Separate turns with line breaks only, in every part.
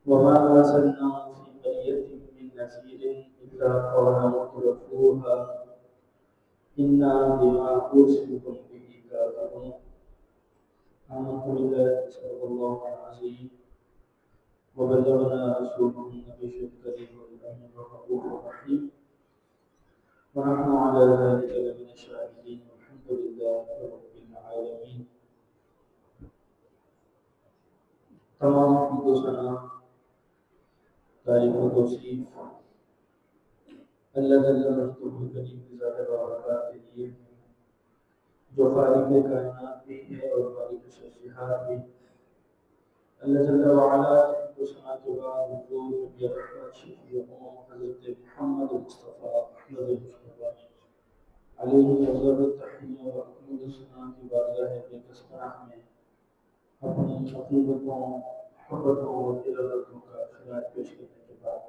وما أرسلنا في قرية من نذير إلا قال مترفوها إنا بما أرسلتم به كافرون. آمنت بالله صدق الله العظيم وبلغنا رسوله النبي الكريم والأمين الرؤوف الرحيم ونحن على ذلك لمن الشاهدين والحمد لله رب العالمين. تمام حمد و ثنا تعریف و توصیف اللہ جل مجدہ کریم کی ذات بابرکات کے لیے جو خالق کائنات بھی ہے اور مالک شخصیات بھی. اللہ جل وعلا کو ثنا کے بعد حضور یا رحمت شفیع حضرت محمد مصطفیٰ احمد مصطفیٰ علیہ افضل التحیہ و اکمل الثنا کی بارگاہ بقدس پناہ میں اپنی عقیدتوں محبتوں اور ارادتوں کا خراج پیش کرنے کے بعد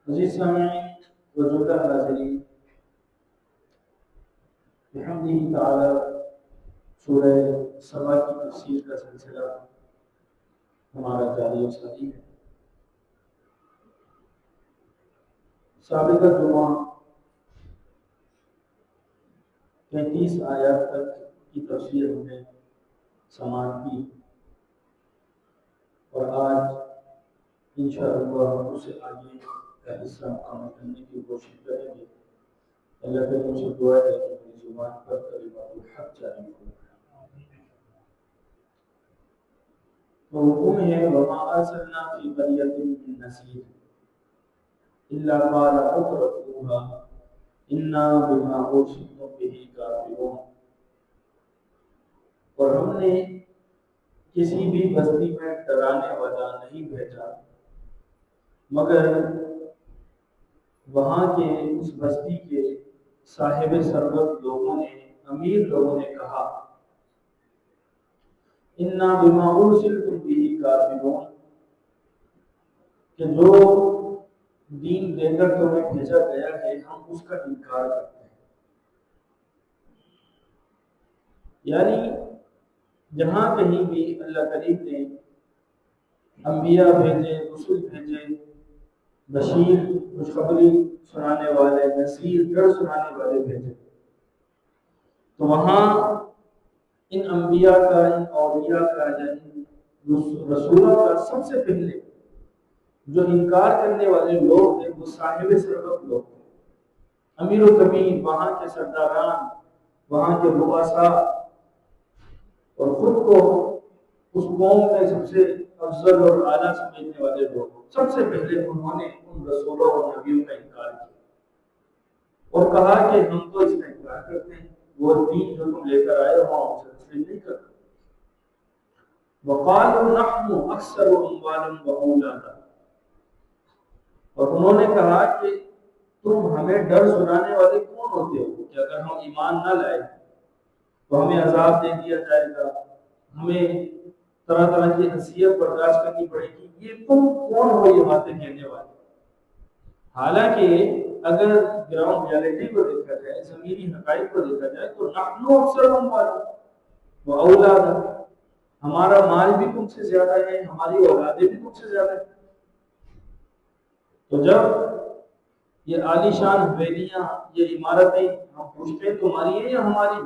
عزیز سامعین و جملہ حاضرین، بحمدہ تعالی سورہ سبا کی تفسیر کا سلسلہ ہمارا جاری و ساری ہے. سابقہ جمعہ 33 آیات تک کی تفسیر ہم نے سماعت کی اور آج انشاءاللہ ہم اس سے آگے کا حصہ مکمل کرنے کی کوشش کریں گے. اللہ کے مجھ سے دعا ہے کہ میری زبان پر کلمات الحق جاری ہو. تو حکم ہے وما ارسلنا فی قریۃ من نذیر الا قال مترفوها انا بما ارسلتم به کافرون. اور ہم نے کسی بھی بستی میں ڈرانے والا نہیں بھیجا مگر وہاں کے اس بستی کے صاحب ثروت لوگوں نے، امیر لوگوں نے کہا انا بما ارسلتم به کافرون، کہ جو دین دے کر تمہیں بھیجا گیا ہے ہم اس کا انکار کرتے ہیں. یعنی جہاں کہیں بھی اللہ کریم نے انبیاء بھیجے، رسول بھیجے، بشیر خوشخبری سنانے والے، نذیر ڈر سنانے والے بھیجے، تو وہاں ان انبیاء کا، ان اولیاء کا یا ان رسولوں کا سب سے پہلے جو انکار کرنے والے لوگ تھے وہ صاحب ثروت لوگ تھے، امیر و کبیر، وہاں کے سرداران، وہاں کے رؤساء، اور خود کو اس قوم میں سب سے افضل اور اعلیٰ سمجھنے والے لوگ سب سے پہلے انہوں نے ان رسولوں اور نبیوں کا انکار کیا اور کہا کہ ہم تو اس کا انکار کرتے ہیں، وہ دین جو تم لے کر آئے ہو ہم سے تسلیم نہیں کرتے. وقالوا نحن اکثر اموالا واولادا، اور انہوں نے کہا کہ تم ہمیں ڈر سنانے والے کون ہوتے ہو کہ اگر ہم ایمان نہ لائے تو ہمیں عذاب دے دیا جائے گا، ہمیں طرح طرح کی حیثیت برداشت کرنی پڑے گی، یہ تم کون ہو یہ باتیں کہنے والے. حالانکہ اگر گراؤنڈ ریالٹی کو دیکھا جائے، ضمیری حقائق کو دیکھا جائے تو نحن اکثر اموالا واولادا، ہمارا مال بھی تم سے زیادہ ہے، ہماری اولادیں بھی تم سے زیادہ ہیں. تو جب یہ عالی شان حویلیاں، یہ عمارتیں ہم پوچھتے ہیں تمہاری ہیں یا ہماری،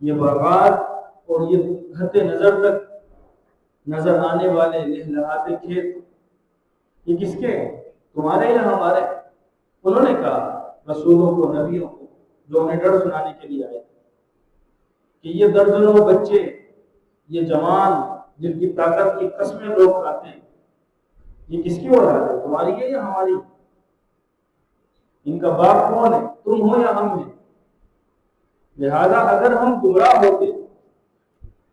یہ باغات اور یہ گھتے نظر تک نظر آنے والے لہلہاتے کھیت یہ کس کے ہیں، تمہارے یا ہمارے؟ انہوں نے کہا رسولوں کو، نبیوں کو جو انہیں ڈر سنانے کے لیے آئے تھے کہ یہ درجنوں بچے، یہ جوان جن کی طاقت کی قسمیں لوگ کھاتے ہیں، یہ کس کی اولاد ہے، تمہاری ہے یا ہماری؟ ان کا باپ کون ہے، تم ہو یا ہم ہیں؟ لہذا اگر ہم گمراہ ہوتے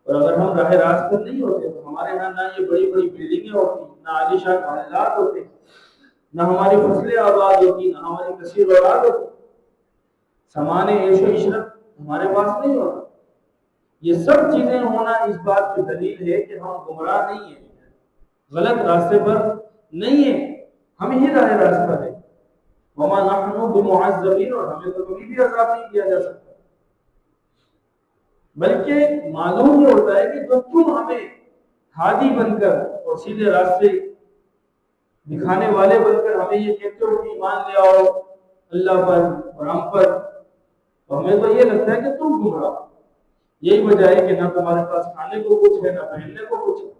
اور اگر ہم راہ راست پر نہیں ہوتے تو ہمارے یہاں نہ یہ بڑی بڑی بلڈنگیں ہوتی، نہ عالی شان محلات ہوتے، نہ ہماری فصلیں آباد ہوتی، نہ ہماری کثیر اولاد ہوتی، سامان عیش و عشرت ہمارے پاس نہیں ہوتا. یہ سب چیزیں ہونا اس بات کی دلیل ہے کہ ہم گمراہ نہیں ہیں، غلط راستے پر نہیں ہیں، ہم ہی راہ راست پر ہیں. وما نحن بمعذبین، اور ہمیں تو کبھی بھی عذاب نہیں دیا جا سکتا، بلکہ معلوم یہ ہوتا ہے کہ جو تم ہمیں ہادی بن کر اور سیدھے راستے دکھانے والے بن کر ہمیں یہ کہتے ہو کہ ایمان لے آؤ اللہ پر اور ہم پر، تو ہمیں تو یہ لگتا ہے کہ تم گمراہ، یہی وجہ ہے کہ نہ تمہارے پاس کھانے کو کچھ ہے نہ پہننے کو کچھ ہے،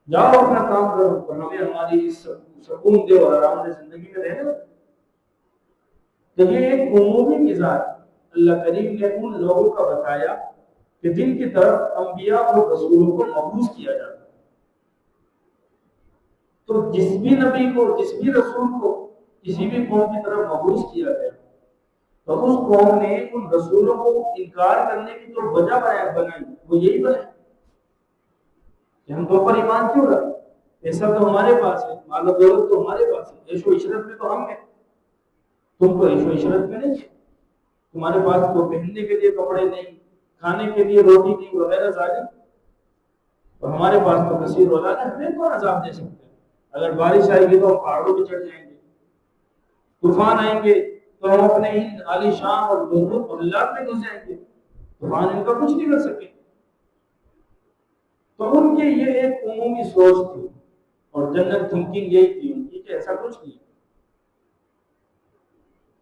جاؤ اپنا کام کرو اور ہمیں ہماری سکون دے اور آرام دہ زندگی میں رہنے دو۔ تو یہ ایک عمومی مزاج اللہ کریم نے ان لوگوں کا بتایا کہ جن کی طرف انبیاء اور رسولوں کو مبعوث کیا جاتا ہے۔ تو جس بھی نبی کو، جس بھی رسول کو کسی بھی قوم کی طرف مبعوث کیا گیا تو اس قوم نے ان رسولوں کو انکار کرنے کی جو وجہ بنائی وہ یہی بنائی کہ ہم تو پر ایمان کیوں رکھیں، پیسہ تو ہمارے پاس ہے، مال و دولت تو ہمارے پاس ہے، عیش و عشرت میں تو ہم ہیں، تم تو عیش و عشرت میں نہیں ہے، تمہارے پاس تو پہننے کے لیے کپڑے نہیں، کھانے کے لیے روٹی نہیں وغیرہ ظالم، اور ہمارے پاس تو کثیر اولاد ہے، ہمیں کون عذاب دے سکتے ہیں؟ اگر بارش آئے گی تو ہم پہاڑوں پہ چڑھ جائیں گے، طوفان آئیں گے تو ہم اپنے ہی عالی شان اور محلات میں گھس جائیں گے، طوفان ان کا کچھ نہیں کر سکے۔ تو ان کے یہ ایک عمومی سوچ تھی اور جنرل تھنکنگ یہی تھی ان کی کہ ایسا کچھ نہیں۔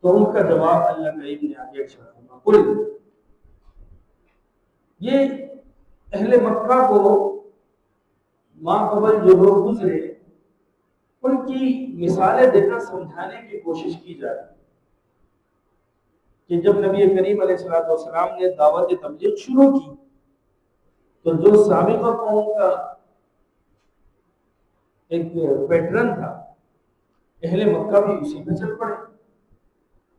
تو ان کا جواب اللہ کریم نے آگے کل یہ اہل مکہ کو ماں قبل جو لوگ گزرے ان کی مثالیں دے کر سمجھانے کی کوشش کی جائے کہ جب نبی کریم علیہ السلام نے دعوت تبلیغ شروع کی تو جو سابقہ قوم کا ایک پیٹرن تھا اہل مکہ بھی اسی پہ چل پڑے،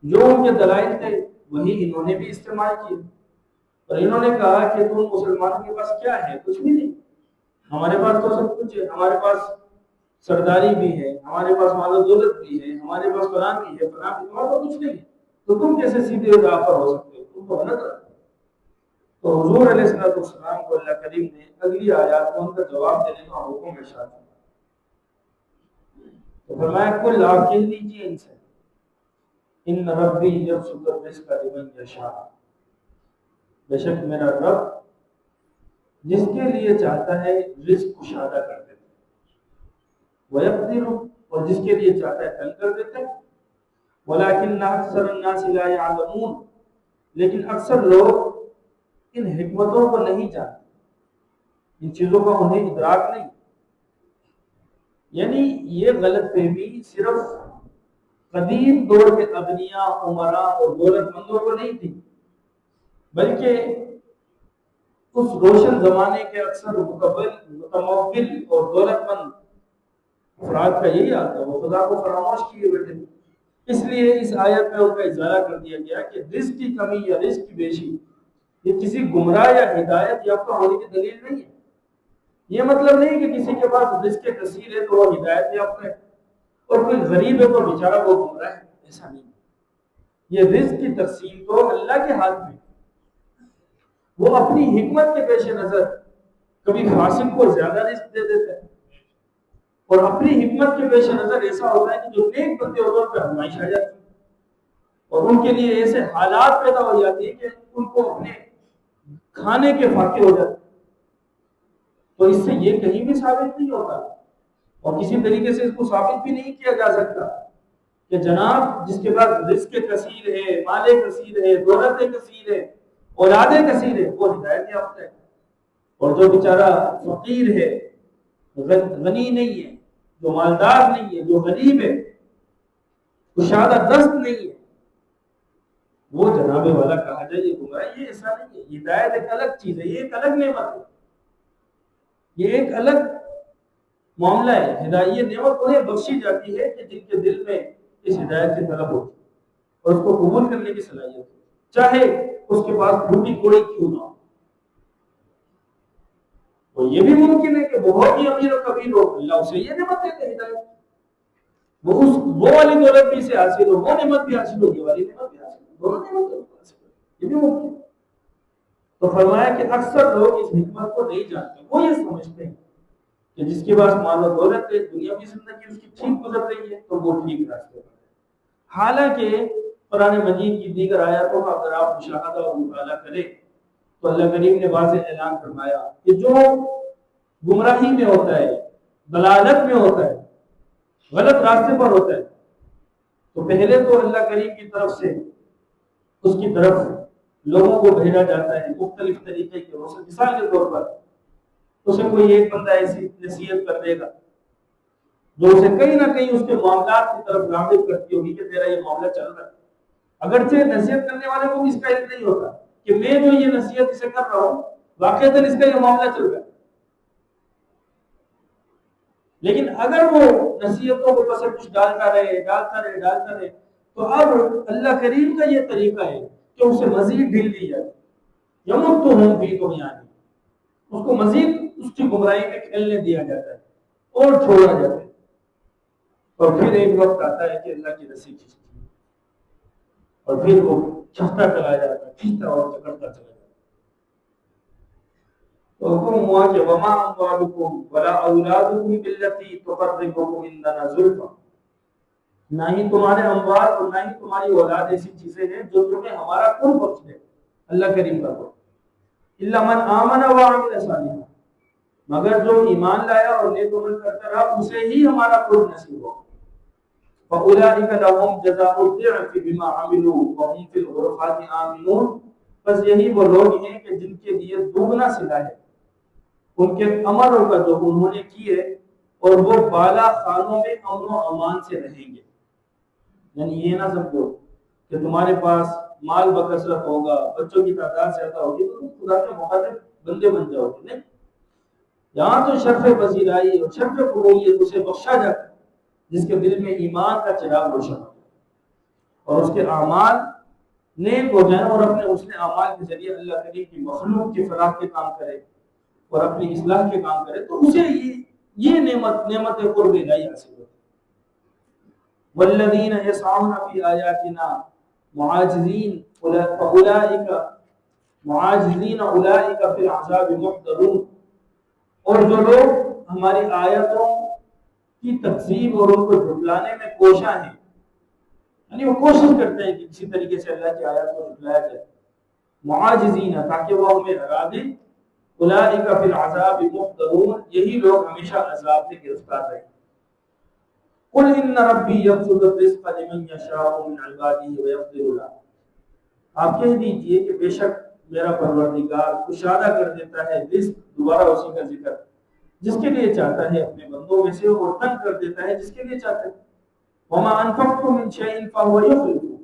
جو ان کے دلائل تھے وہی انہوں نے بھی استعمال کیے، اور انہوں نے کہا کہ تم مسلمانوں کے پاس کیا ہے؟ کچھ بھی نہیں، ہمارے پاس تو سب کچھ ہے، ہمارے پاس سرداری بھی ہے، ہمارے پاس مال و دولت بھی ہے، ہمارے پاس فلاں بھی ہے، فلاں بھی، تمہارا تو کچھ نہیں ہے، تو تم کیسے سیدھے راہ پر ہو سکتے ہو؟ تم تو غلط رہتے۔ تو حضور علیہ السلام کو اللہ کریم نے اگلی آیات کو ان کا جواب دینے کا حکم ارشاد کیا، تو فرمایا کل آپ کہہ دیجیے ان سے ان ربی یبسط الرزق لمن یشاء، بے شک میرا رب جس کے لیے چاہتا ہے رزق کشادہ کر دیتا ہے، وَيَقْدِرُ، اور جس کے لیے چاہتا ہے تنگ کر دیتا ہے، وَلَكِنَّ أَكْثَرَ النَّاسِ لَا يَعْلَمُونَ، لیکن اکثر لوگ ان حکمتوں کو نہیں جانتے، ان چیزوں کا انہیں ادراک نہیں۔ یعنی یہ غلط فہمی صرف قدیم دور کے اغنیاء، امراء اور دولت مندوں کو نہیں تھی، بلکہ اس روشن زمانے کے اکثر متمول اور دولت مند افراد کا یہی حال تھا، وہ خدا کو فراموش کیے بیٹھے تھے۔ اس لیے اس آیت میں ان کا اضافہ کر دیا گیا کہ رزق کی کمی یا رزق کی بیشی یہ کسی گمراہ یا ہدایت یافتہ ہونے کی دلیل نہیں ہے۔ یہ مطلب نہیں کہ کسی کے پاس رزق کثیر ہے تو وہ ہدایت یافتہ ہے اور کوئی غریب ہے تو بیچارہ وہ گمراہ ہے، ایسا نہیں۔ یہ رزق کی تقسیم تو اللہ کے ہاتھ میں، وہ اپنی حکمت کے پیش نظر کبھی فاسق کو زیادہ رزق دے دیتا ہے، اور اپنی حکمت کے پیش نظر ایسا ہوتا ہے کہ جو نیک بندے ہوتے ہیں ان پہ آزمائش آ جاتی ہے اور ان کے لیے ایسے حالات پیدا ہو جاتی ہیں کہ ان کو اپنے کھانے کے فاقے ہو جاتے ہیں۔ تو اس سے یہ کہیں بھی ثابت نہیں ہوتا اور کسی طریقے سے اس کو ثابت بھی نہیں کیا جا سکتا کہ جناب جس کے پاس رزق کثیر ہے، مال کثیر ہے، دولت کثیر ہے، اولاد کثیر ہے، وہ ہدایت یافتہ ہے، اور جو بیچارہ فقیر ہے، غنی نہیں ہے، جو مالدار نہیں ہے، جو غریب ہے، کشادہ دست نہیں ہے، وہ جناب والا کہا جائے یہ گمراہ، یہ ایسا نہیں ہے۔ ہدایت ایک الگ چیز ہے، یہ ایک الگ نعمت ہے، یہ ایک الگ معاملہ ہے۔ ہدایت نعمت انہیں بخشی جاتی ہے کہ جن کے دل میں اس ہدایت کی طلب ہوتی اور اس کو قبول کرنے کی صلاحیت ہو، چاہے اس کے پاس بھوٹی کوڑی کیوں نہ ہو۔ تو یہ بھی ممکن ہے کہ بہت ہی امیر و کبیر ہو، اللہ اسے یہ نعمت دیتے ہیں ہدایت، وہ والی دولت بھی اسے حاصل ہو، وہ نعمت بھی حاصل ہو، یہ والی نعمت بھی حاصل ہو، دونوں نعمت حاصل ہو، یہ بھی ممکن ہے۔ تو فرمایا کہ اکثر لوگ اس حکمت کو نہیں جانتے، وہ یہ سمجھتے ہیں کہ جس کے پاس مال و دولت ہے، دنیاوی زندگی اس کی ٹھیک گزر رہی ہے تو وہ ٹھیک راستے پر ہے۔ حالانکہ قرآن مجید کی دیگر آیاتوں کا اگر آپ مشاہدہ اور مطالعہ کریں تو اللہ کریم نے واضح اعلان فرمایا کہ جو گمراہی میں ہوتا ہے، ضلالت میں ہوتا ہے، غلط راستے پر ہوتا ہے، تو پہلے تو اللہ کریم کی طرف سے اس کی طرف لوگوں کو بھیجا جاتا ہے مختلف طریقے کے روشن. مثال کے طور پر اسے کوئی ایک بندہ ایسی نصیحت کر دے گا جو اسے کہیں نہ کہیں اس کے معاملات کی طرف راغب کرتی ہوگی کہ تیرا یہ معاملہ چل رہا ہے. اگرچہ نصیحت کرنے والے کو بھی اس کا علم نہیں ہوتا کہ میں جو یہ نصیحت اسے کر رہا ہوں واقعتاً اس کا یہ معاملہ چل رہا ہے، لیکن اگر وہ نصیحتوں کو بس کچھ ڈالتا رہے تو اب اللہ کریم کا یہ طریقہ ہے کہ اسے مزید ڈھیل دی جائے. یمت تو ہوں بھی تو یعنی اس کو مزید اس کی گمراہی میں کھیلنے دیا جاتا ہے اور چھوڑا جاتا ہے. اور پھر ایک وقت آتا ہے کہ اللہ کی رسی کھینچتی ہے اور پھر وہ چھپتا چلا جاتا ہے، کھینچتا اور چکرتا چلا جاتا ہے. تو حکم ہوا کہ وما اموالکم ولا اولادکم بالتی تقربکم عندنا زلفا، نہ ہی تمہارے اموال اور نہ ہی تمہاری اولاد ایسی چیزیں ہیں جو تمہیں ہمارا قرب پہنچ دے، اللہ کریم کا قرب. الا من آمن وعمل صالحا، مگر جو ایمان لایا اور نیک عمل کرتا رہا اسے ہی ہمارا قرب نصیب ہو. فاولئک لهم جزاء الضعف بما عملوا وهم في الغرفات آمنون، بس یہی وہ لوگ ہیں کہ جن کے لیے دوگنا صلہ ہے ان کے عملوں کا جو انہوں نے کیے، اور وہ بالا خانوں میں امن و امان سے رہیں گے. یعنی یہ نہ سمجھو کہ تمہارے پاس مال بکثرت ہوگا، بچوں کی تعداد زیادہ ہوگی تو تم خدا کے مخاطب بندے بن جاؤ گے. نہیں، یہاں تو شرف پذیرائی اور شرف قبولیت اسے بخشا جاتا ہے جس کے دل میں ایمان کا چراغ روشن ہو اور اس کے اعمال نیک ہو جائیں اور اپنے حسن اعمال کے ذریعے اللہ کریم کی مخلوق کی فلاح کے کام کرے اور اپنی اصلاح کے کام کرے تو اسے یہ نعمت قرب الہی حاصل ہوتی ہے. والذین یسعون فی آیاتنا معاجزین اولئک فی العذاب محضرون، اور جو لوگ ہماری آیتوں کی تکذیب اور ان کو جھٹلانے میں کوشاں ہیں، یعنی وہ کوشش کرتے ہیں کہ کسی طریقے سے اللہ کی آیات کو جھٹلایا جائے، معاجزین تاکہ وہ ہمیں ہرا دیں، اولئک فی العذاب محضرون، یہی لوگ ہمیشہ عذاب میں گرفتار رہیں. قل ان ربی یبسط الرزق لمن یشاء من عباده ویقدر له، آپ کہہ دیجئے کہ بے شک میرا پروردگار کشادہ کر دیتا ہے رزق، دوبارہ اسی کا ذکر، جس کے لیے چاہتا ہے اپنے بندوں میں سے، اور تنگ کر دیتا ہے جس کے لیے چاہتا ہے. وما انفقتم من شیء فهو یخلفه،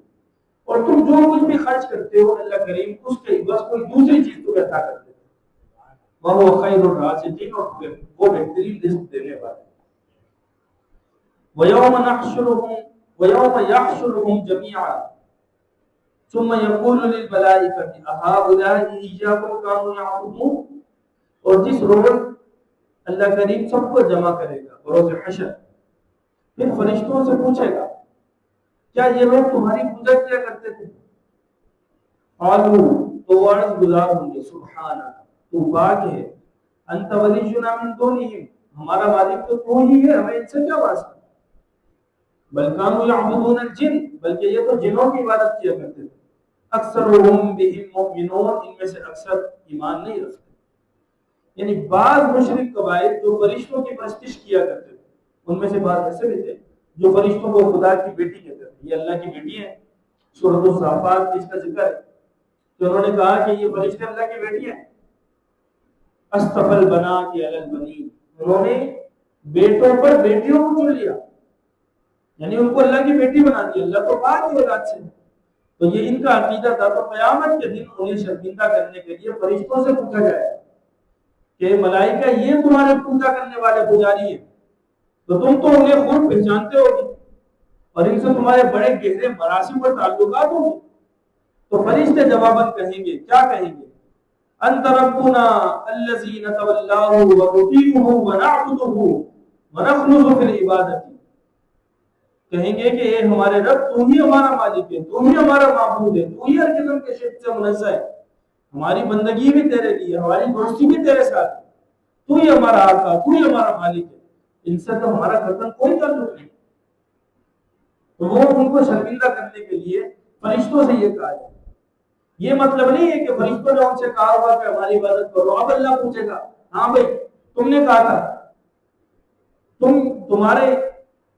اور تم جو کچھ بھی خرچ کرتے ہو اللہ کریم اس کے بس کوئی دوسری چیز کو عطا کر دیتا ہے. وهو خیر الرازقین، اور وہ بہترین رزق دینے والا ہے. وَيَوْمَ يَحْشُرُهُمْ جَمِيعًا ثُمَّ يَقُولُ لِلْمَلَائِكَةِ أَهَؤُلَاءِ إِيَّاكُمْ كَانُوا يَعْبُدُونَ، اور جس روز اللہ کریم سب کو جمع کرے گا بروز حشر، پھر فرشتوں سے پوچھے گا کیا یہ لوگ تمہاری پوجا کیا کرتے تھے؟ قالوا، تو وہ عرض گزار ہوں گے سبحانہ، تو پاک ہے، انت ولینا من دونہم، ہمارا مالک تو تو ہی ہے، ہمیں ان سے کیا واسطہ. بل کانوا یعبدون الجن، بلکہ یہ تو جنوں کی عبادت کیا کرتے تھے. اکثرهم بهم مؤمنون، ان میں سے اکثر ایمان نہیں رکھتے. یعنی بعض مشرک قبائل جو فرشتوں کی پرستش کیا کرتے تھے، ان میں سے بعض ایسے بھی تھے جو فرشتوں کو خدا کی بیٹی کہتے تھے، یہ اللہ کی بیٹی ہے. سورۃ الصافات میں اس کا ذکر ہے کہ انہوں نے کہا کہ یہ فرشتے اللہ کی بیٹی ہیں. اصطفى البنات علی البنین، انہوں نے بیٹوں پر بیٹیوں کو چن لیا، یعنی ان کو اللہ کی بیٹی بنا دیا. اللہ تو پاک ہے اولاد سے. تو یہ ان کا عقیدہ تھا. تو قیامت کے دن انہیں شرمندہ کرنے کے لیے فرشتوں سے پوچھا جائے کہ ملائکہ یہ تمہارے پوجا کرنے والے پجاری ہیں، تو تم تو انہیں خود پہچانتے ہو اور ان سے تمہارے بڑے گہرے مراسم اور تعلقات ہوں گے. تو فرشتے جواباً کہیں گے، کیا کہیں گے؟ انت ربنا الذی نتولاہ ونطیعہ ونعبدہ ونخلص فی العبادۃ، کہیں گے کہ اے ہمارے رب، تو ہی ہمارا مالک ہے، تو ہی ہمارا معبود ہے، تو ہی ہر قسم کے شرک سے منزہ ہے، ہماری بندگی بھی تیرے لیے، ہماری دوستی بھی تیرے ساتھ، تو ہی ہمارا آقا، تو ہی ہمارا مالک ہے، ان سے تو ہمارا قطعاً کوئی تعلق نہیں. تو وہ ان کو شرمندہ کرنے کے لیے فرشتوں سے یہ کہا جائے. یہ مطلب نہیں ہے کہ فرشتوں نے ان سے کہا ہوا کہ ہماری عبادت کرو. اب اللہ پوچھے گا ہاں بھائی تم نے کہا تھا تمہارے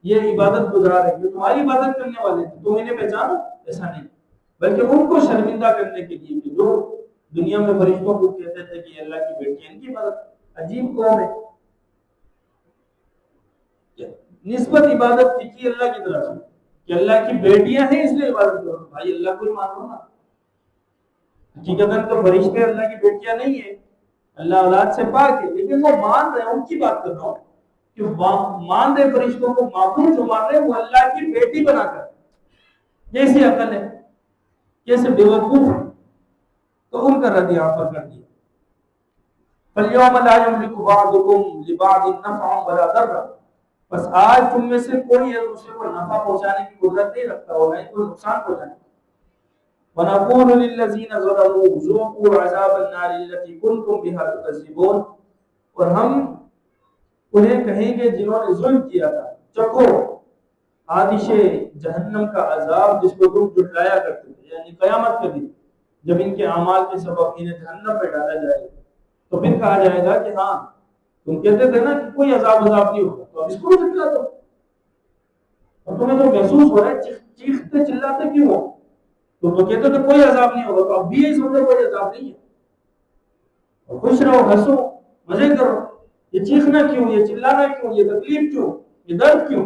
یہ عبادت گزار ہے، یہ تمہاری عبادت کرنے والے تھے، تم انہیں پہچانو؟ ایسا نہیں، بلکہ ان کو شرمندہ کرنے کے لیے کہ جو دنیا میں فرشتوں کو کہتے تھے کہ اللہ کی بیٹی ہے، ان کی عبادت۔ عجیب قوم ہے، نسبت عبادت کی اللہ کی طرف سے کہ اللہ کی بیٹیاں ہیں اس لیے عبادت کرو۔ بھائی اللہ کو ہی مانو نا، حقیقتاً تو فرشتے اللہ کی بیٹیاں نہیں ہیں، اللہ اولاد سے پاک ہے، لیکن وہ مان رہے ہیں، ان کی بات کر رہا ہوں کہ مان رہے فرشتوں کو، معبود جو مان رہے ہیں وہ اللہ کی بیٹی بنا کر، کیسی عقل ہے، کیسے بیوقوف ہے۔ تو ان کا رد یہاں پر کر دیا، فَالْيَوْمَ لَا يَمْلِكُ بَعْضُكُمْ لِبَعْضٍ نَفْعًا وَلَا ضَرًّا، بس آج تم میں سے کوئی ایک دوسرے کو نفع پہنچانے کی قدرت نہیں رکھتا اور نہ ہی کوئی نقصان پہنچانے کی۔ وَنَقُولُ لِلَّذِينَ ظَلَمُوا ذُوقُوا عَذَابَ النَّارِ الَّتِي كُنتُمْ بِهَا تُكَذِّبُونَ، اور ہم انہیں کہیں گے جنہوں نے ظلم کیا تھا، چکھو آتش جہنم کا عذاب جس کو تم جھٹلایا کرتے تھے، یعنی قیامت کے دن جب ان کے اعمال کے سبب انہیں جہنم میں ڈالا جائے گا تو پھر کہا جائے گا کہ ہاں تم کہتے تھے نا کہ کوئی عذاب نہیں ہوگا، تو اب اس کو جھٹلا دو، اور تمہیں تو محسوس ہو رہا ہے چیختے چلاتے کیوں ہو، تو کہتے تھے کوئی عذاب نہیں ہوگا، تو اب بھی یہی سمجھو کوئی عذاب نہیں ہے، اور خوش رہو، ہنسو، مزے کرو، یہ چیخنا کیوں، یہ چلانا کیوں، یہ تکلیف کیوں، یہ درد کیوں؟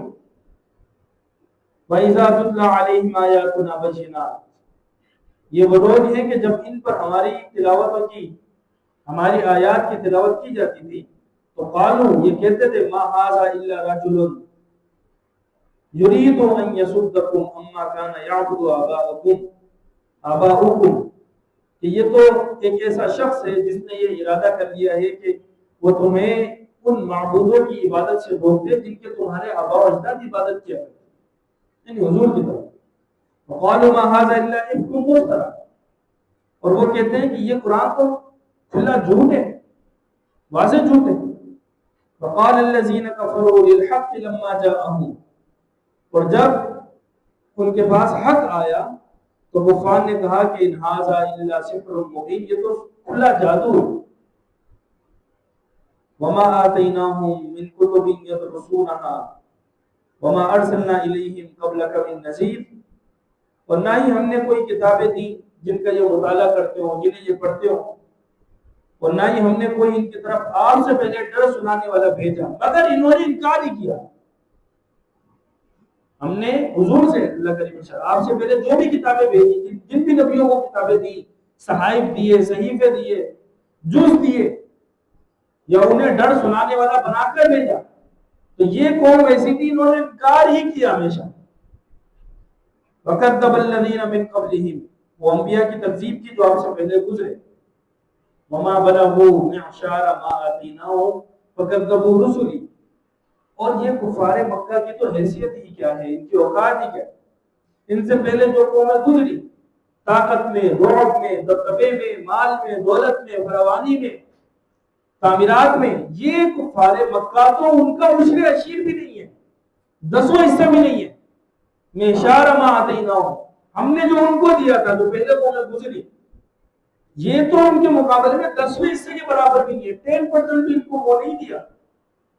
وَإِذَا تُتْلَى عَلَيْهِمْ آيَاتُنَا بَيِّنَاتٍ، یہ وہ لوگ ہیں کہ جب ان پر ہماری تلاوتوں کی، ہماری آیات کی تلاوت کی جاتی تھی تو قالوا، یہ کہتے تھے، ما هذا الا رجل يريد ان يصدكم عما كان يعبد آباؤكم، کہ یہ تو ایک ایسا شخص ہے جس نے یہ ارادہ کر لیا ہے کہ وہ تمہیں ان معبودوں کی عبادت سے روک دے جن کے تمہارے آباء و اجداد عبادت کیا کرتے، یعنی حضور کی طرف۔ وقالوا ما هذا الا افك مفترى، اور وہ کہتے ہیں کہ یہ قرآن تو کھلا جھوٹ ہے، واضح جھوٹ ہے۔ وقال الذين كفروا للحق لما جاءهم، اور جب ان کے پاس حق آیا تو کفار نے کہا کہ ان هذا الا سحر مبين، یہ تو کھلا جادو ہے۔ وما آتيناهم من كتب يدرسونها وما ارسلنا اليهم قبلك من نذير، اور نہ ہی ہم نے کوئی کتابیں دی جن کا یہ مطالعہ کرتے ہوں، جنہیں یہ پڑھتے ہوں، اور نہ ہی ہم نے کوئی ان کی طرف آپ سے پہلے ڈر سنانے والا بھیجا، مگر انہوں نے انکار ہی کیا۔ ہم نے حضور سے، اللہ کریم آپ سے پہلے جو بھی کتابیں بھیجی، جن بھی نبیوں کو کتابیں دی، صحائف دیے، صحیفے دیے، جز دیے، یا انہیں ڈر سنانے والا بنا کر بھیجا، تو یہ قوم ایسی تھی، انہوں نے انکار ہی کیا ہمیشہ۔ وَكَذَّبَ الَّذِينَ مِن قَبْلِهِمْ، وہ انبیاء کی تکذیب کی جو آپ سے پہلے گزرے۔ وَمَا بَلَغُوا مِعْشَارَ مَا آتَيْنَاهُمْ فَكَذَّبُوا رُسُلِي، اور یہ کفار مکہ کی تو حیثیت ہی کیا ہے، ان کی اوقات ہی کیا ہے، ان سے پہلے جو قومیں گزری، طاقت میں، رعب میں، دبدبے میں، مال میں، دولت میں، فراوانی میں، تعمیرات میں، یہ کفار مکہ تو ان کا عشر عشیر بھی نہیں ہے، 10واں حصہ بھی نہیں ہے۔ مِعْشَارَ مَا آتَيْنَاهُمْ، ہم نے جو ان کو دیا تھا، جو پہلے قومیں گزری، یہ تو ان کے مقابلے میں 10ویں حصے کے برابر بھی نہیں ہے، 10% بھی ان کو وہ نہیں دیا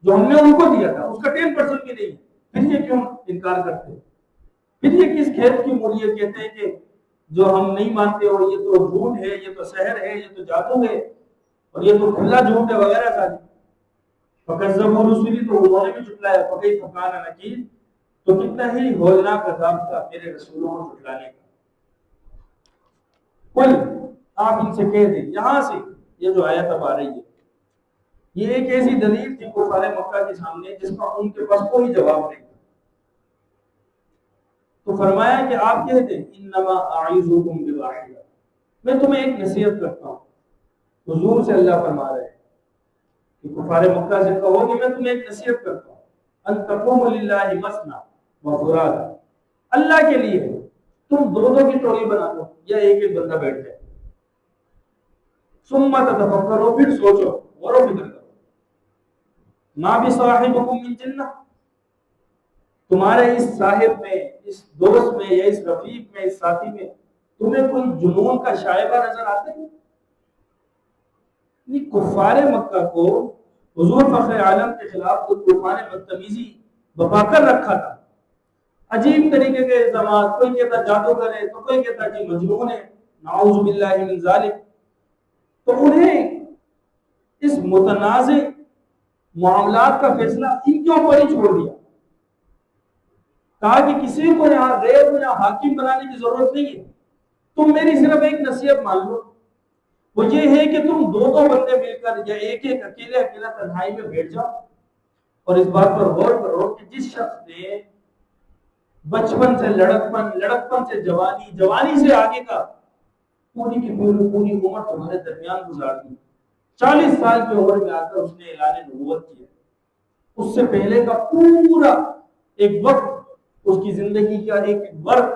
جو ہم نے ان کو دیا تھا، اس کا 10% بھی نہیں ہے۔ پھر یہ کیوں انکار کرتے ہیں؟ پھر یہ کس کھیت کی مولی کہتے ہیں کہ جو ہم نہیں مانتے ہو، یہ تو جھوٹ ہے، یہ تو سحر ہے، یہ تو جادو ہے، اور یہ تو کھلا جھوٹ ہے وغیرہ کا۔ فَكَذَّبُوا رُسُلِي، تو انہوں نے بھی جھٹلایا، فَكَيْفَ كَانَ نَكِيرِ، تو کتنا ہی ہولناک عذاب تھا میرے رسولوں کو جھٹلانے کا۔ قل، آپ ان سے کہہ دیں، یہاں سے یہ جو آیت اب آ رہی ہے، یہ ایک ایسی دلیل تھی کفار مکہ کے سامنے جس کا ان کے پاس کوئی جواب نہیں تھا۔ تو فرمایا کہ آپ کہہ دیں، انما اعظکم بواحدہ، میں تمہیں ایک نصیحت کرتا ہوں۔ حضور سے اللہ فرما رہے ہیں کہ کفار مکہ سے کہو کہ میں تمہیں ایک نصیحت کرتا ہوں، ان تقوموا للہ مثنی وفرادا، اللہ کے لیے تم دو دو کی ٹولی بنا لو یا ایک ایک بندہ بیٹھ جائے، ثم تتفکروا، پھر سوچو، غور و فکر کرو، ما بصاحبکم من جنہ، تمہارے اس صاحب میں، اس دوست میں، یا اس رفیق میں، اس ساتھی میں تمہیں کوئی جنون کا شائبہ نظر آتا ہے؟ کفار مکہ کو حضور فخر عالم کے خلاف کوئی طوفان بدتمیزی بپا کر رکھا تھا، عجیب طریقے کے الزامات، کوئی کہتا جادوگر ہے تو کوئی کہتا جی مجنون ہے، نعوذ باللہ من ذالک. تو انہیں اس متنازع معاملات کا فیصلہ ان کے اوپر ہی چھوڑ دیا. کہا کہ کسی کو یہاں غیر کو یہاں حاکم بنانے کی ضرورت نہیں ہے، تم میری صرف ایک نصیحت مان لو، وہ یہ ہے کہ تم دو بندے مل کر یا ایک اکیلا تنہائی میں بیٹھ جاؤ اور اس بات پر غور کرو کہ جس شخص نے بچپن سے لڑکپن سے جوانی سے آگے کا پوری کی پوری عمر تمہارے درمیان گزار دی، 40 سال کی عمر میں آ کر اس نے اعلان نبوت کیا، اس سے پہلے کا پورا ایک وقت، اس کی زندگی کا ایک ورق،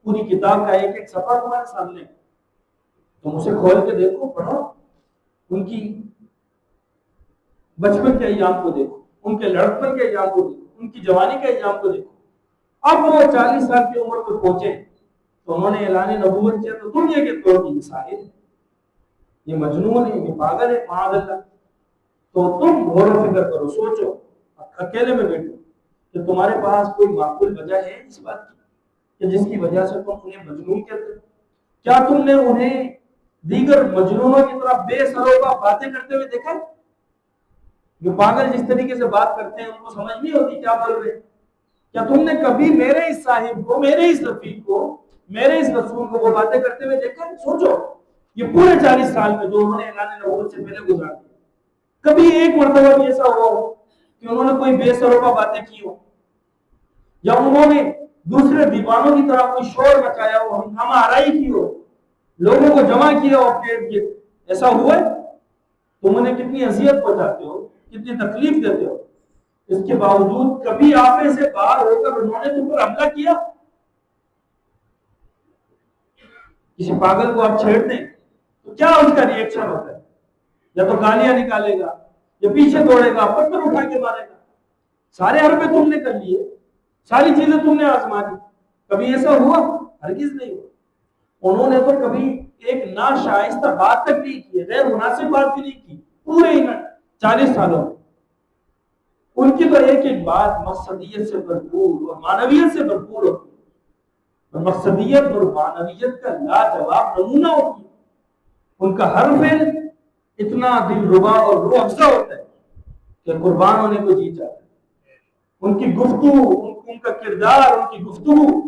پوری کتاب کا ایک صفحہ تمہارے سامنے، تم اسے کھول کے دیکھو، پڑھو، ان کی بچپن کے ایام کو دیکھو، ان کے لڑکپن کے ایام کو دیکھو، ان کی جوانی کے ایام کو دیکھو. اب وہ 40 سال کی عمر پہ پہنچے تو انہوں نے اعلان نبوت کیا، تو تم یہ کہتے ہو کہ یہ ساحر ہے، یہ مجنون ہے، یہ پاگل ہے، معاذ اللہ. تو تم غور و فکر کرو، سوچو، اکیلے میں بیٹھو کہ تمہارے پاس کوئی معقول وجہ ہے اس بات کی کہ جس کی وجہ سے تم انہیں مجنون کہتے ہو؟ کیا تم نے انہیں دیگر مجنونوں کی طرح بے سروپا باتیں کرتے ہوئے دیکھا؟ جو پاگل جس طریقے سے بات کرتے ہیں ان کو سمجھ نہیں ہوتی کیا بول رہے ہیں. کیا تم نے کبھی میرے اس صاحب کو، میرے اس رفیق کو، میرے اس رسول کو وہ باتیں کرتے ہوئے دیکھا؟ سوچو، یہ پورے 40 سال میں جو انہوں نے اعلان نبوت سے پہلے گزار دیا، کبھی ایک مرتبہ بھی ایسا ہوا ہو کہ انہوں نے کوئی بے سروپا باتیں کی ہو، یا انہوں نے دوسرے دیوانوں کی طرح کوئی شور مچایا ہو، ہنگامہ آرائی کی ہو، لوگوں کو جمع کیا ہو اپنے ارد گرد؟ ایسا ہوا ہے؟ تم انہیں کتنی اذیت پہنچاتے ہو، کتنی تکلیف دیتے ہو، اس کے باوجود کبھی آپ میں سے باہر ہو کر انہوں نے تم پر حملہ کیا؟ کسی پاگل کو آپ چھیڑ دیں تو کیا اس کا ری ایکشن ہوتا ہے؟ یا تو گالیاں نکالے گا، یا پیچھے دوڑے گا، پتھر اٹھا کے مارے گا. سارے حربے تم نے کر لیے، ساری چیزیں تم نے آزما دی، کبھی ایسا ہوا؟ ہرگز نہیں ہوا. انہوں نے تو کبھی ایک ناشائستہ بات تک نہیں کی، غیر مناسب بات بھی نہیں کی پورے 40 سالوں میں. ان کی تو ایک بات مقصدیت سے بھرپور اور معنویت سے بھرپور ہوتی ہے، اور مقصدیت اور معنویت کا لاجواب نمونہ ہوتی ہے. ان کا ہر فعل اتنا دل ربا اور روح افزا ہوتا ہے کہ قربان ہونے کو جی چاہتا ہے. ان کی گفتگو، ان کا کردار، ان کی گفتگو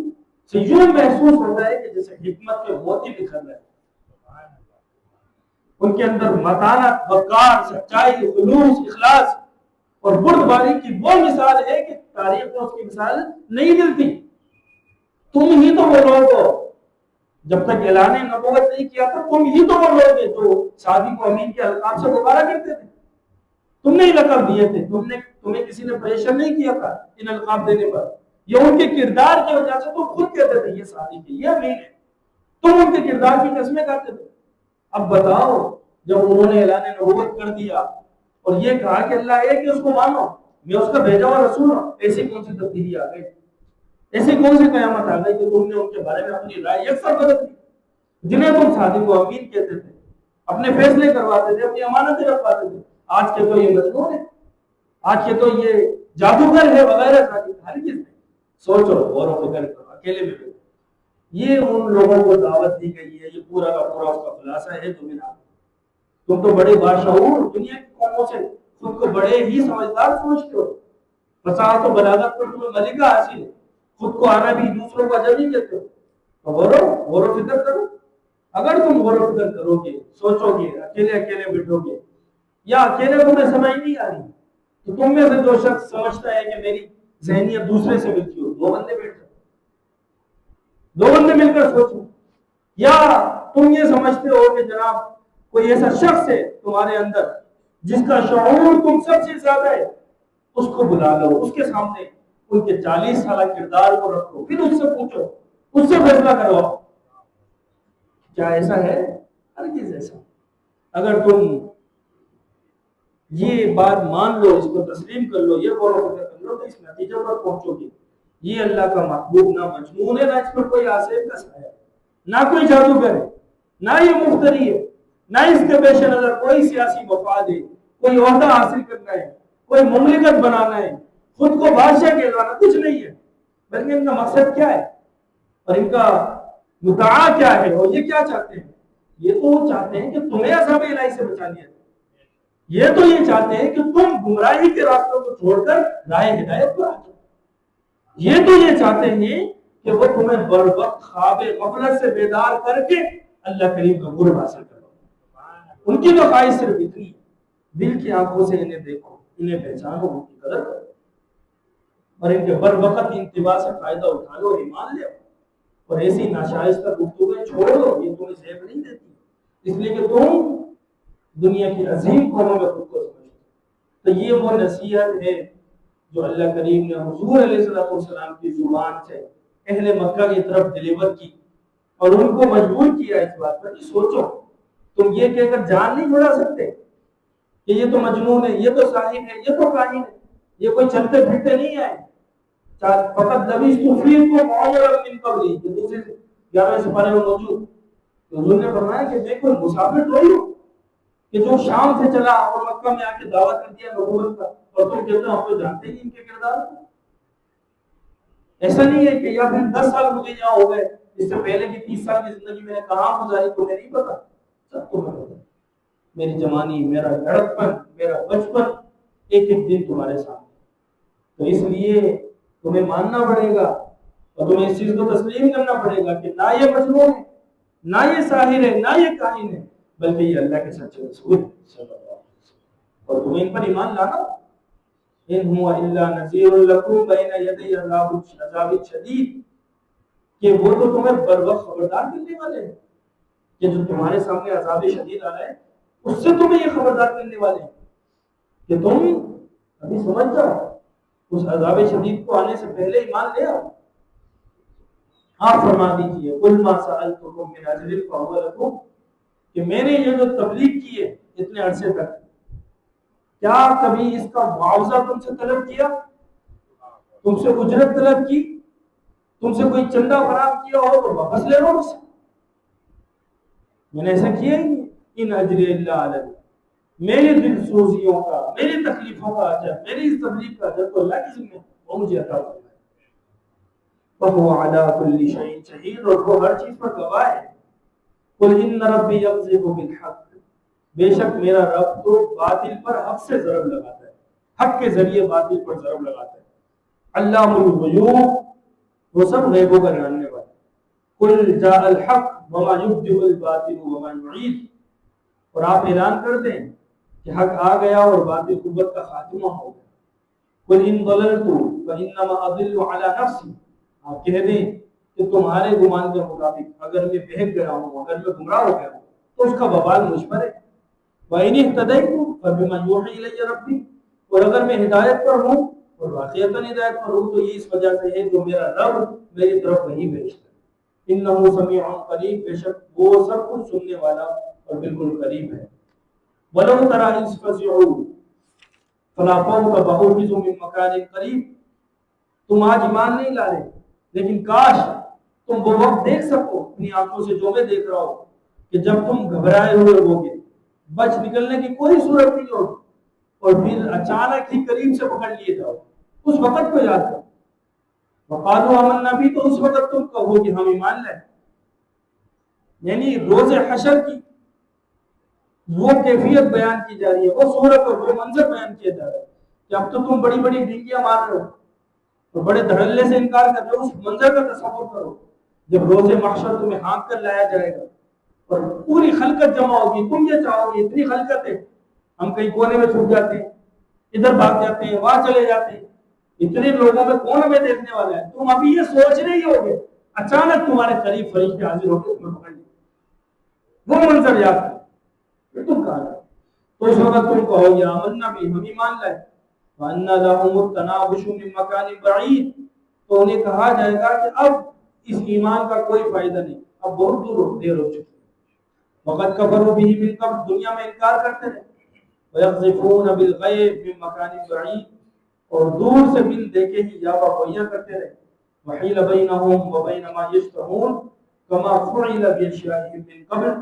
سے یوں محسوس ہوتا ہے کہ جیسے حکمت کے موتی بکھر رہے ہیں. ان کے اندر متانت، وقار، سچائی، خلوص، اخلاص اور بردباری کی وہ مثال ہے کہ تاریخ میں اس کی مثال نہیں ملتی. تم ہی تو وہ لوگ ہو، جب تک اعلان نبوت نہیں کیا تھا تم ہی تو وہ لوگ ہیں جو صادق و امین کے القاب سے پکارا کرتے تھے. تم نے ہی لقب دیے تھے، تمہیں کسی نے پریشان نہیں کیا تھا ان القاب دینے پر. یہ ان کے کردار کی وجہ سے تم خود کہتے تھے یہ صادق ہے، یہ امین ہے، تم ان کے کردار کی قسمیں کھاتے تھے. اب بتاؤ، جب انہوں نے اعلان نبوت کر دیا اور یہ کہا کہ اللہ ایک ہے، اس کو مانو، میں اس کا بھیجا ہوا رسول ہوں، ایسی کون سی تبدیلی آ گئی، ایسی کون سی قیامت آ گئی کہ تم نے ان کے بارے میں اپنی رائے یکسر بدل دی؟ جنہیں تم صادق و امین کہتے تھے، اپنے فیصلے کرواتے تھے، اپنی امانتیں رکھواتے تھے، آج کے تو یہ مجنون ہے، آج کے تو یہ جادوگر ہے وغیرہ. ہر چیز نہیں. سوچو، غور و فکر کرو، اکیلے میں بیٹھو. یہ ان لوگوں کو دعوت دی گئی ہے، یہ پورا کا پورا اس کا خلاصہ ہے. تم تو بڑے باشعور دنیا کی قوموں سے خود کو بڑے ہی سمجھدار سمجھتے ہو، فصاحت و بلاغت پر تمہیں ملکہ حاصل ہے، خود کو عربی دوسروں کو اجمی کہتے ہو. تو غور و فکر کرو. اگر تم غور و فکر کرو گے، سوچو گے، اکیلے بیٹھو گے، یا اکیلے تمہیں سمجھ نہیں آ رہی، تو تم میں سے جو شخص سمجھتا ہے کہ میری ذہنیت دوسرے سے ملتی ہو، 2 بندے بیٹھ جاؤ، 2 بندے مل کر سوچو. یا تم یہ سمجھتے ہو کہ جناب کوئی ایسا شخص ہے تمہارے اندر جس کا شعور تم سب سے زیادہ ہے، اس کو بلا لو، اس کے سامنے ان کے 40 سالہ کردار کو رکھو، پھر اس سے پوچھو، اس سے فیصلہ کرواؤ. کیا ایسا ہے؟ ہرگز ایسا. اگر تم یہ بات مان لو، اس کو تسلیم کر لو، یہ غور و فکر کر لو، تو اس نتیجے پر پہنچو گے یہ اللہ کا محبوب نہ مجنون ہے، نہ اس پر کوئی آصف کا سایہ، نہ کوئی جادوگر ہے، نہ یہ مفتری ہے، نہ اس کے پیش نظر کوئی سیاسی مفاد ہے، کوئی عہدہ حاصل کرنا ہے، کوئی مملکت بنانا ہے، خود کو بادشاہ کہلانا کچھ نہیں ہے، بلکہ ان کا مقصد کیا ہے اور ان کا مدعا کیا ہے، اور یہ کیا چاہتے ہیں؟ یہ تو وہ چاہتے ہیں کہ تمہیں عذاب الہی سے بچا لیا جائے، یہ تو یہ چاہتے ہیں کہ تم گمراہی کے راستوں کو چھوڑ کر راہ ہدایت پر آ جاؤ، یہ تو یہ چاہتے ہیں کہ وہ تمہیں بر وقت خواب غفلت سے بیدار کر کے اللہ کریم کا قرب حاصل کرو۔ ان کی تو خواہش صرف اتنی، دل کی آنکھوں سے انہیں دیکھو، انہیں پہچانو، ان کی قدر کرو اور ان کے بر وقت انتباہ سے فائدہ اٹھا لو اور ایمان لے، اور ایسی ناشائستہ گفتگویں چھوڑ دو، یہ تمہیں زیب نہیں دیتی، اس لیے کہ تم دنیا کی عظیم قوموں میں خود کو سمجھتے۔ تو یہ وہ نصیحت ہے جو اللہ کریم نے حضور علیہ السلام کی زبان سے اہل مکہ کی طرف ڈلیور کی اور ان کو مجبور کیا اس بات پر کہ سوچو، تم یہ کہہ کر جان نہیں چھڑا سکتے کہ یہ تو مجنون ہے، یہ تو ساحر ہے، یہ تو کاہن ہے، یہ کوئی چلتے پھرتے نہیں آئے، فقط لبثت فیکم عمرا من قبلی، یہ دوسرے 11ویں سپارے میں موجود۔ حضور نے فرمایا کہ میں کوئی مسافر تھوڑی ہوں کہ جو شام سے چلا اور مکہ میں آ کے دعوت کر دیا نبوت کا، اور تم کہتے ہو ہم تو جانتے ہی ان کے کردار کو۔ ایسا نہیں ہے کہ یا پھر 10 سال مجھے یہاں ہو گئے، اس سے پہلے کی 30 سال کی زندگی میں نے کہاں گزاری تمہیں نہیں پتا، سب تمہیں پتا۔ میری جوانی، میرا لڑکپن، میرا بچپن ایک ایک دن تمہارے سامنے، تو اس لیے تمہیں ماننا پڑے گا اور تمہیں اس چیز کو تسلیم کرنا پڑے گا کہ نہ یہ مجنون ہے، نہ یہ ساحر ہے، نہ یہ کاہن ہے، بلکہ یہ اللہ کے سچے رسول ہیں صلی اللہ علیہ وسلم، اور تمہیں ان پر ایمان لانا۔ ان هو الا نذیر لکم بین یدی عذاب شدید، کہ وہ تو تمہیں بر وقت خبردار کرنے والے ہیں کہ جو تمہارے سامنے عذاب شدید آ رہا ہے اس سے تمہیں یہ خبردار کرنے والے ہیں کہ تم ابھی سمجھ جاؤ، اس عذاب شدید کو آنے سے پہلے ایمان لے آؤ۔ آپ فرما دیجئے قل ما سألتکم من اجر فهو لکم، کہ میں نے یہ جو تبلیغ کی ہے اتنے عرصے تک، کیا کبھی اس کا معاوضہ تم سے طلب کیا، تم سے اجرت طلب کی، تم سے کوئی چندہ فراہم کیا ہو تو واپس لے لو مجھ سے؟ میں نے ایسا کیا ہی نہیں۔ ان اجر الا علی اللہ، میری دل سوزیوں کا، میری تکلیفوں کا اجر، میری اس تبلیغ کا اجر تو اللہ کی ذمہ ہے، وہ مجھے عطا فرمائے۔ وَهُوَ عَلَى كُلِّ شَيْءٍ شَهِيدٌ، اور وہ ہر چیز پر گواہ ہے۔ قُلْ إِنَّ رَبِّي يَقْذِفُ بِالْحَقِّ، بے شک میرا رب تو باطل پر حق سے ضرب لگاتا ہے، حق کے ذریعے باطل پر ضرب لگاتا ہے۔ علام الغیوب، وہ سب غیبوں کا جاننے والا۔ قُلْ جَاءَ الْحَقُّ وَمَا يُبْدِئُ الْبَاطِلُ وَمَا يُعِيدُ، اور آپ اعلان کر دیں کہ حق آ گیا اور باطل قوت کا خاتمہ ہو گیا۔ قُلْ إِن ضَلَلْتُ فَإِنَّمَا أَضِلُّ عَلَى نَفْسِي، آپ کہہ دیں کہ تمہارے گمان کے مطابق اگر میں بہک گیا ہوں، اگر میں گمراہ ہو گیا ہوں تو اس کا وبال مجھ پر ہے۔ وَإِنِ اهْتَدَيْتُ فَبِمَا يُوحِي إِلَيَّ رَبِّي، اور اگر میں ہدایت پر ہوں اور واقعتاً ہدایت پر ہوں تو یہ اس وجہ سے ہے جو میرا رب میری طرف وحی بھیجتا ہے۔ إِنَّهُ سَمِيعٌ قَرِيبٌ، بے شک وہ سب کچھ سننے والا اور بالکل قریب ہے۔ وَلَوْ تَرَىٰ إِذْ فَزِعُوا فَلَا فَوْقَ بَعُوضٍ مِّن مَّكَانٍ قَرِيبٍ، تم آج ایمان نہیں لا رہے، لیکن کاش تم وہ وقت دیکھ سکو اپنی آنکھوں سے جو میں دیکھ رہا ہوں کہ جب تم گھبرائے ہوئے ہوگے، بچ نکلنے کی کوئی صورت نہیں ہوگی، اور پھر اچانک ہی قریب سے پکڑ لیے جاؤ، اس وقت کو یاد کرو۔ وقالوا آمنا بھی، تو اس وقت تم کہو کہ ہم ایمان لائے۔ یعنی روز حشر کی وہ کیفیت بیان کی جا رہی ہے، وہ صورت اور وہ منظر بیان کیا جا رہا ہے کہ اب تو تم بڑی بڑی ڈنگیاں مار رہے ہو اور بڑے دھڑلے سے انکار کر رہے ہو۔ اس منظر کا تصور کرو جب روز محشر تمہیں ہانک کر لایا جائے گا اور پوری خلقت جمع ہوگی، تم یہ چاہو گے اتنی خلقت ہے، ہم کہیں کونے میں چھپ جاتے ہیں، ادھر بھاگ جاتے ہیں، وہاں چلے جاتے ہیں، اتنے لوگوں میں کون ہمیں دیکھنے والا ہے؟ تم ابھی یہ سوچ رہے ہی ہوگے، اچانک تمہارے قریب فرشتے حاضر ہو کے تمہیں پکڑ لیں، وہ منظر یاد کرو، پھر تم کہاں جاؤ؟ تو اس وقت تم کہو گے آمنا بھی، ہم ایمان لائے۔ وَأَنَّ لَهُمُ التَّنَاوُشُ مِن مَّكَانٍ بَعِيدٍ، تو انہیں کہا جائے گا کہ اب اس ایمان کا کوئی فائدہ نہیں، اب بہت دیر ہو چکی ہے۔ وَقَدْ كَفَرُوا بِهِ مِن قَبْلُ، دنیا میں انکار کرتے رہے۔ وَيَقْذِفُونَ بِالْغَيْبِ مِن مَّكَانٍ بَعِيدٍ، اور دور سے بن دیکھے ہی یاوہ گوئیاں کرتے رہے۔ وَحِيلَ بَيْنَهُمْ وَبَيْنَ مَا يَشْتَهُونَ كَمَا فُعِلَ بِأَشْيَاعِهِمْ مِن قَبْلُ،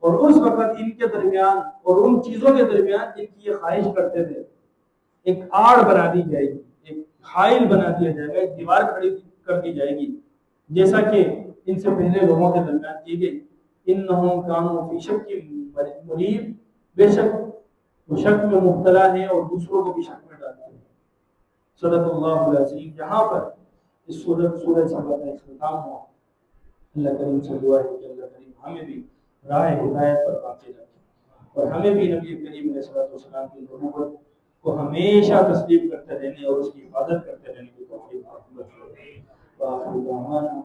اور اس وقت ان کے درمیان اور ان چیزوں کے درمیان جن کی یہ خواہش کرتے تھے ایک آڑ بنا دی جائے گی، ایک حائل بنا دیا جائے گا، ایک دیوار کھڑی کر دی جائے گی، جیسا کہ ان سے پہلے لوگوں کے درمیان کی گئی۔ انہم کانوا فی شک مریب، بے شک وہ شک میں مبتلا ہیں اور دوسروں کو بھی شک میں ڈالتے ہیں۔ صدق اللہ العظیم۔ یہاں پر اس سورہ سبا کا اختتام ہوا۔ اللہ کریم سے دعا ہے کہ اللہ کریم ہمیں بھی راہ ہدایت پر باقی رکھے اور ہمیں بھی نبی کریم علیہ الصلوۃ والسلام کی نبوت کو ہمیشہ تسلیم کرتے رہنے اور اس کی حفاظت کرتے رہنے کی توفیق عطا فرمائے۔ وآخر دعوانا